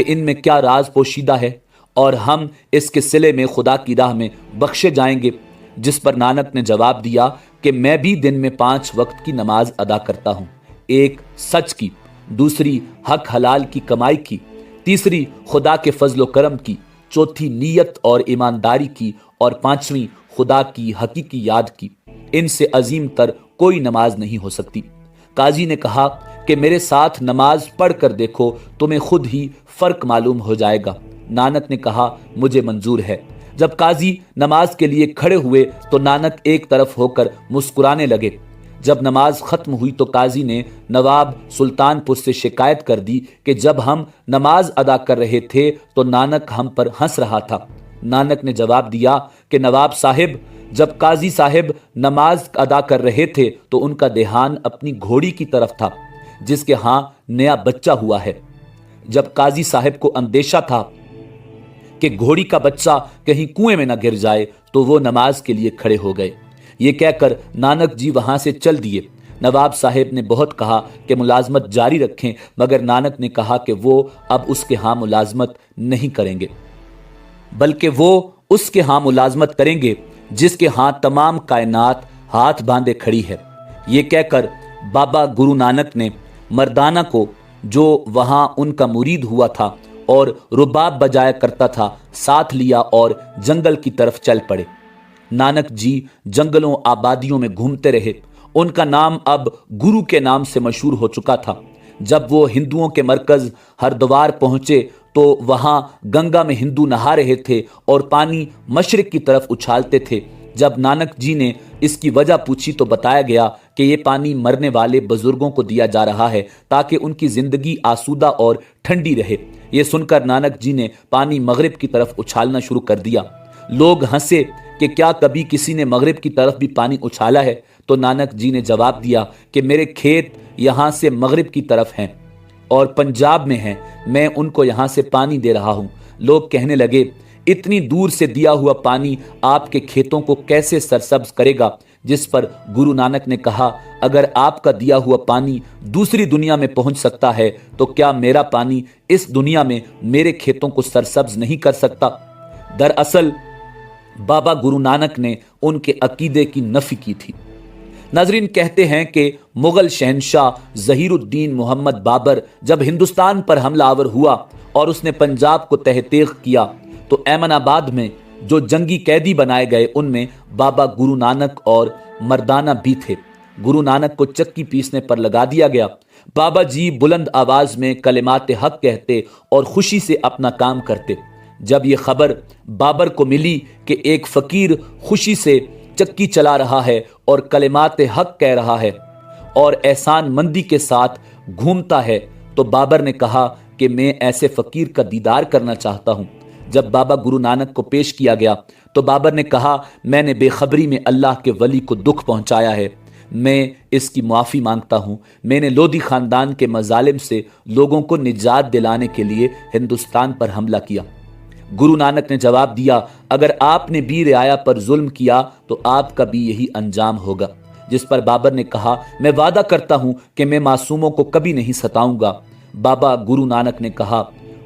کہ ان میں کیا راز پوشیدہ ہے اور ہم اس کے صلے میں خدا کی راہ میں بخشے جائیں گے؟ جس پر نانک نے جواب دیا کہ میں بھی دن میں 5 وقت کی نماز ادا کرتا ہوں، ایک سچ کی، دوسری حق حلال کی کمائی کی، تیسری خدا کے فضل و کرم کی، چوتھی نیت اور ایمانداری کی، اور پانچویں خدا کی حقیقی یاد کی۔ ان سے عظیم تر کوئی نماز نہیں ہو سکتی۔ قاضی نے کہا کہ میرے ساتھ نماز پڑھ کر دیکھو، تمہیں خود ہی فرق معلوم ہو جائے گا۔ نانک نے کہا مجھے منظور ہے۔ جب قاضی نماز کے لیے کھڑے ہوئے تو نانک ایک طرف ہو کر مسکرانے لگے۔ جب نماز ختم ہوئی تو قاضی نے نواب سلطان پور سے شکایت کر دی کہ جب ہم نماز ادا کر رہے تھے تو نانک ہم پر ہنس رہا تھا۔ نانک نے جواب دیا کہ نواب صاحب، جب قاضی صاحب نماز ادا کر رہے تھے تو ان کا دھیان اپنی گھوڑی کی طرف تھا جس کے ہاں نیا بچہ ہوا ہے۔ جب قاضی صاحب کو اندیشہ تھا کہ گھوڑی کا بچہ کہیں کنویں میں نہ گر جائے تو وہ نماز کے لیے کھڑے ہو گئے۔ یہ کہہ کر نانک جی وہاں سے چل دیے۔ نواب صاحب نے بہت کہا کہ ملازمت جاری رکھیں، مگر نانک نے کہا کہ وہ اب اس کے ہاں ملازمت نہیں کریں گے، بلکہ وہ اس کے ہاں ملازمت کریں گے جس کے ہاں تمام کائنات ہاتھ باندھے کھڑی ہے۔ یہ کہہ کر بابا گرو نانک نے مردانہ کو، جو وہاں ان کا مرید ہوا تھا اور رباب بجایا کرتا تھا، ساتھ لیا اور جنگل کی طرف چل پڑے۔ نانک جی جنگلوں آبادیوں میں گھومتے رہے۔ ان کا نام اب گرو کے نام سے مشہور ہو چکا تھا۔ جب وہ ہندوؤں کے مرکز ہردوار پہنچے تو وہاں گنگا میں ہندو نہا رہے تھے اور پانی مشرق کی طرف اچھالتے تھے۔ جب نانک جی نے اس کی وجہ پوچھی تو بتایا گیا کہ یہ پانی مرنے والے بزرگوں کو دیا جا رہا ہے تاکہ ان کی زندگی آسودہ اور ٹھنڈی رہے۔ یہ سن کر نانک جی نے پانی مغرب کی طرف اچھالنا شروع کر دیا۔ لوگ ہنسے کہ کیا کبھی کسی نے مغرب کی طرف بھی پانی اچھالا ہے؟ تو نانک جی نے جواب دیا کہ میرے کھیت یہاں سے مغرب کی طرف ہیں اور پنجاب میں ہیں، میں ان کو یہاں سے پانی دے رہا ہوں۔ لوگ کہنے لگے اتنی دور سے دیا ہوا پانی آپ کے کھیتوں کو کیسے سرسبز کرے گا؟ جس پر گرو نانک نے کہا اگر آپ کا دیا ہوا پانی دوسری دنیا میں پہنچ سکتا ہے تو کیا میرا پانی اس دنیا میں میرے کھیتوں کو سرسبز نہیں کر سکتا؟ دراصل بابا گرو نانک نے ان کے عقیدے کی نفی کی تھی۔ ناظرین، کہتے ہیں کہ مغل شہنشاہ ظہیر الدین محمد بابر جب ہندوستان پر حملہ آور ہوا اور اس نے پنجاب کو تہہ تیغ کیا تو ایمن آباد میں جو جنگی قیدی بنائے گئے ان میں بابا گرو نانک اور مردانہ بھی تھے۔ گرو نانک کو چکی پیسنے پر لگا دیا گیا۔ بابا جی بلند آواز میں کلمات حق کہتے اور خوشی سے اپنا کام کرتے۔ جب یہ خبر بابر کو ملی کہ ایک فقیر خوشی سے چکی چلا رہا ہے اور کلمات حق کہہ رہا ہے اور احسان مندی کے ساتھ گھومتا ہے تو بابر نے کہا کہ میں ایسے فقیر کا دیدار کرنا چاہتا ہوں۔ جب بابا گرو نانک کو پیش کیا گیا تو بابر نے کہا میں نے بے خبری میں اللہ کے ولی کو دکھ پہنچایا ہے، میں اس کی معافی مانگتا ہوں۔ میں نے لودھی خاندان کے مظالم سے لوگوں کو نجات دلانے کے لیے ہندوستان پر حملہ کیا۔ گرو نانک نے جواب دیا اگر آپ نے بھی رعایا پر ظلم کیا تو آپ کا بھی یہی انجام ہوگا۔ جس پر بابر نے کہا میں وعدہ کرتا ہوں کہ میں معصوموں کو کبھی نہیں ستاؤں گا۔ بابا گرو نانک نے کہا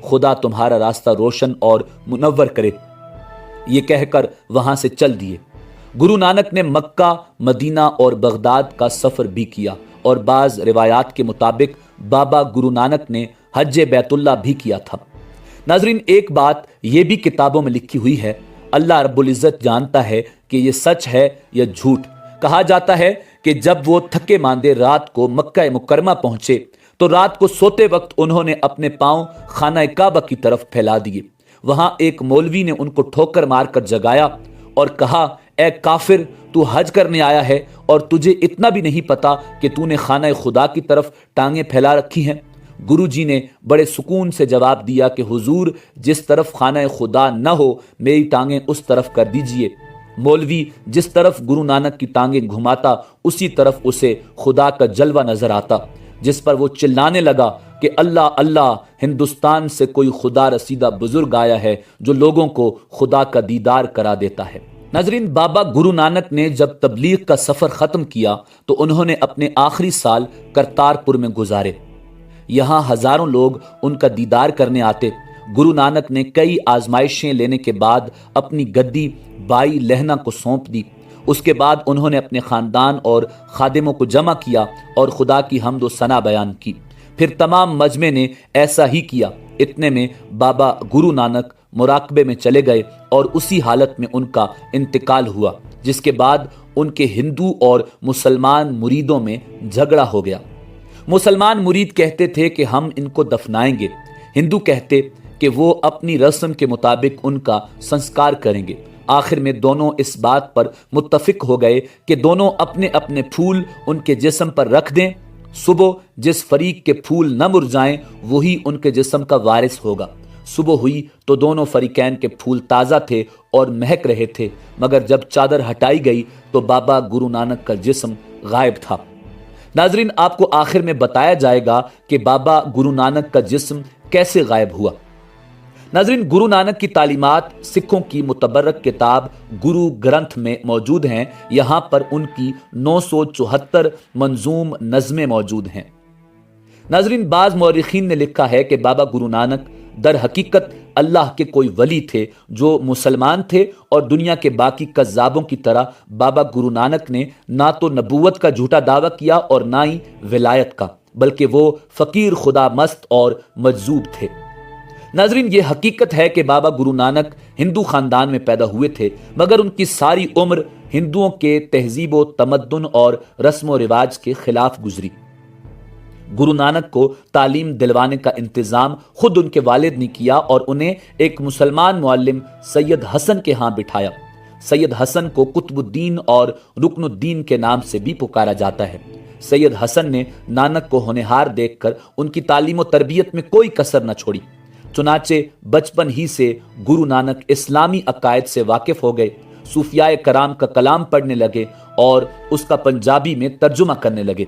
خدا تمہارا راستہ روشن اور منور کرے۔ یہ کہہ کر وہاں سے چل دیے۔ گرو نانک نے مکہ، مدینہ اور بغداد کا سفر بھی کیا اور بعض روایات کے مطابق بابا گرو نانک نے حج بیت اللہ بھی کیا تھا۔ ناظرین، ایک بات یہ بھی کتابوں میں لکھی ہوئی ہے، اللہ رب العزت جانتا ہے کہ یہ سچ ہے یا جھوٹ۔ کہا جاتا ہے کہ جب وہ تھکے ماندے رات کو مکہ مکرمہ پہنچے تو رات کو سوتے وقت انہوں نے اپنے پاؤں خانہ کعبہ کی طرف پھیلا دیے۔ وہاں ایک مولوی نے ان کو ٹھوکر مار کر جگایا اور کہا اے کافر، تو حج کرنے آیا ہے اور تجھے اتنا بھی نہیں پتا کہ تو نے خانہ خدا کی طرف ٹانگیں پھیلا رکھی ہیں؟ گرو جی نے بڑے سکون سے جواب دیا کہ حضور، جس طرف خانہ خدا نہ ہو میری ٹانگیں اس طرف کر دیجئے۔ مولوی جس طرف گرو نانک کی ٹانگیں گھماتا اسی طرف اسے خدا کا جلوہ نظر آتا، جس پر وہ چلانے لگا کہ اللہ اللہ، ہندوستان سے کوئی خدا رسیدہ بزرگ آیا ہے جو لوگوں کو خدا کا دیدار کرا دیتا ہے۔ ناظرین، بابا گرو نانک نے جب تبلیغ کا سفر ختم کیا تو انہوں نے اپنے آخری سال کرتارپور میں گزارے۔ یہاں ہزاروں لوگ ان کا دیدار کرنے آتے۔ گرو نانک نے کئی آزمائشیں لینے کے بعد اپنی گدی بائی لہنا کو سونپ دی۔ اس کے بعد انہوں نے اپنے خاندان اور خادموں کو جمع کیا اور خدا کی حمد و ثنا بیان کی۔ پھر تمام مجمع نے ایسا ہی کیا۔ اتنے میں بابا گرو نانک مراقبے میں چلے گئے اور اسی حالت میں ان کا انتقال ہوا، جس کے بعد ان کے ہندو اور مسلمان مریدوں میں جھگڑا ہو گیا۔ مسلمان مرید کہتے تھے کہ ہم ان کو دفنائیں گے، ہندو کہتے کہ وہ اپنی رسم کے مطابق ان کا سنسکار کریں گے۔ آخر میں دونوں اس بات پر متفق ہو گئے کہ دونوں اپنے اپنے پھول ان کے جسم پر رکھ دیں۔ صبح جس فریق کے پھول نہ مرجائیں وہی ان کے جسم کا وارث ہوگا۔ صبح ہوئی تو دونوں فریقین کے پھول تازہ تھے اور مہک رہے تھے، مگر جب چادر ہٹائی گئی تو بابا گرو نانک کا جسم غائب تھا۔ ناظرین، آپ کو آخر میں بتایا جائے گا کہ بابا گرو نانک کا جسم کیسے غائب ہوا۔ ناظرین، گرو نانک کی تعلیمات سکھوں کی متبرک کتاب گرو گرنتھ میں موجود ہیں۔ یہاں پر ان کی 974 منظوم نظمیں موجود ہیں۔ ناظرین، بعض مورخین نے لکھا ہے کہ بابا گرو نانک در حقیقت اللہ کے کوئی ولی تھے جو مسلمان تھے، اور دنیا کے باقی کذابوں کی طرح بابا گرو نانک نے نہ تو نبوت کا جھوٹا دعویٰ کیا اور نہ ہی ولایت کا، بلکہ وہ فقیر خدا مست اور مجذوب تھے۔ ناظرین، یہ حقیقت ہے کہ بابا گرو نانک ہندو خاندان میں پیدا ہوئے تھے، مگر ان کی ساری عمر ہندوؤں کے تہذیب و تمدن اور رسم و رواج کے خلاف گزری۔ گرو نانک کو تعلیم دلوانے کا انتظام خود ان کے والد نے کیا اور انہیں ایک مسلمان معلم سید حسن کے ہاں بٹھایا۔ سید حسن کو قطب الدین اور رکن الدین کے نام سے بھی پکارا جاتا ہے۔ سید حسن نے نانک کو ہونہار دیکھ کر ان کی تعلیم و تربیت میں کوئی کسر نہ چھوڑی۔ چنانچہ بچپن ہی سے گرو نانک اسلامی عقائد سے واقف ہو گئے، صوفیاء کرام کا کلام پڑھنے لگے اور اس کا پنجابی میں ترجمہ کرنے لگے،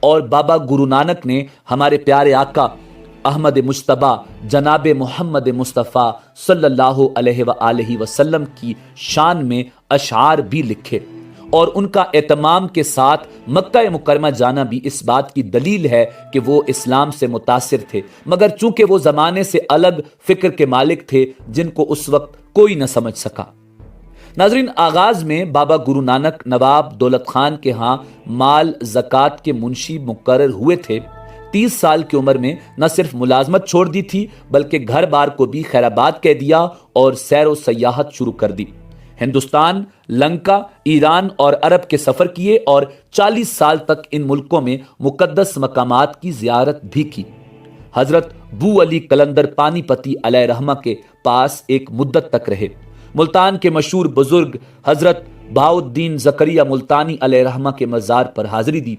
اور بابا گرو نانک نے ہمارے پیارے آقا احمد مجتبیٰ جناب محمد مصطفیٰ صلی اللہ علیہ وآلہ وسلم کی شان میں اشعار بھی لکھے، اور ان کا اہتمام کے ساتھ مکہ مکرمہ جانا بھی اس بات کی دلیل ہے کہ وہ اسلام سے متاثر تھے، مگر چونکہ وہ زمانے سے الگ فکر کے مالک تھے جن کو اس وقت کوئی نہ سمجھ سکا۔ ناظرین، آغاز میں بابا گرو نانک نواب دولت خان کے ہاں مال زکوٰۃ کے منشی مقرر ہوئے تھے۔ 30 سال کی عمر میں نہ صرف ملازمت چھوڑ دی تھی بلکہ گھر بار کو بھی خیرآباد کہہ دیا اور سیر و سیاحت شروع کر دی۔ ہندوستان، لنکا، ایران اور عرب کے سفر کیے اور 40 سال تک ان ملکوں میں مقدس مقامات کی زیارت بھی کی۔ حضرت بو علی قلندر پانی پتی علیہ رحمہ کے پاس ایک مدت تک رہے۔ ملتان کے مشہور بزرگ حضرت بہاؤالدین زکریا ملتانی علیہ رحمہ کے مزار پر حاضری دی۔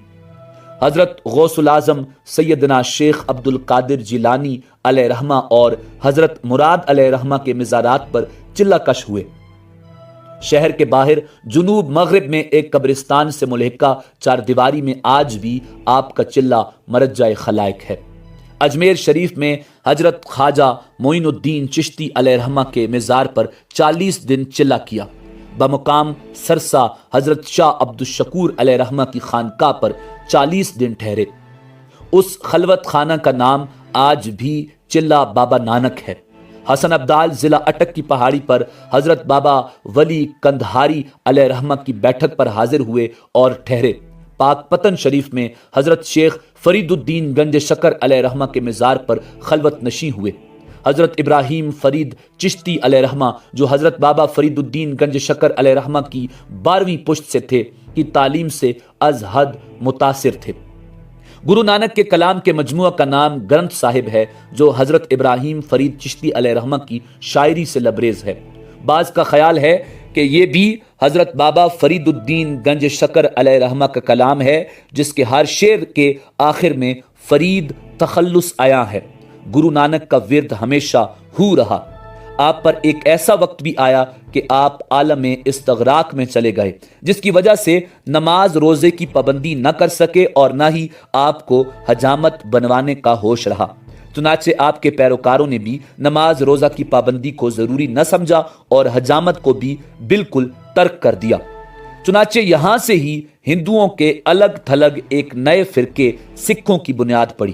حضرت غوث العظم سیدنا شیخ عبد القادر جیلانی علیہ رحمہ اور حضرت مراد علیہ رحمہ کے مزارات پر چلہ کش ہوئے۔ شہر کے باہر جنوب مغرب میں ایک قبرستان سے ملحقہ چار دیواری میں آج بھی آپ کا چلہ مرجع خلائق ہے۔ اجمیر شریف میں حضرت خواجہ معین الدین چشتی علیہ رحمہ کے مزار پر 40 دن چلہ کیا۔ بمقام سرسا حضرت شاہ عبد الشکور علیہ رحمہ کی خانقاہ پر 40 دن ٹھہرے۔ اس خلوت خانہ کا نام آج بھی چلہ بابا نانک ہے۔ حسن ابدال ضلع اٹک کی پہاڑی پر حضرت بابا ولی کندہاری علیہ رحمہ کی بیٹھک پر حاضر ہوئے اور ٹھہرے۔ پاک پتن شریف میں حضرت شیخ فرید الدین گنج شکر علیہ رحمہ کے مزار پر خلوت نشیں ہوئے۔ حضرت ابراہیم فرید چشتی علیہ رحمہ جو حضرت بابا فرید الدین گنج شکر علیہ رحمہ کی 12ویں پشت سے تھے، کی تعلیم سے از حد متاثر تھے۔ گرو نانک کے کلام کے مجموعہ کا نام گرنتھ صاحب ہے، جو حضرت ابراہیم فرید چشتی علیہ رحمہ کی شاعری سے لبریز ہے۔ بعض کا خیال ہے کہ یہ بھی حضرت بابا فرید الدین گنج شکر علیہ رحمہ کا کلام ہے، جس کے ہر شعر کے آخر میں فرید تخلص آیا ہے۔ گرو نانک کا ورد ہمیشہ ہو رہا۔ آپ پر ایک ایسا وقت بھی آیا کہ آپ عالم استغراق میں چلے گئے، جس کی وجہ سے نماز روزے کی پابندی نہ کر سکے اور نہ ہی آپ کو حجامت بنوانے کا ہوش رہا۔ چنانچہ آپ کے پیروکاروں نے بھی نماز روزہ کی پابندی کو ضروری نہ سمجھا اور حجامت کو بھی بالکل ترک کر دیا۔ چنانچہ یہاں سے ہی ہندوؤں کے الگ تھلگ ایک نئے فرقے سکھوں کی بنیاد پڑی۔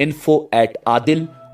info@adil।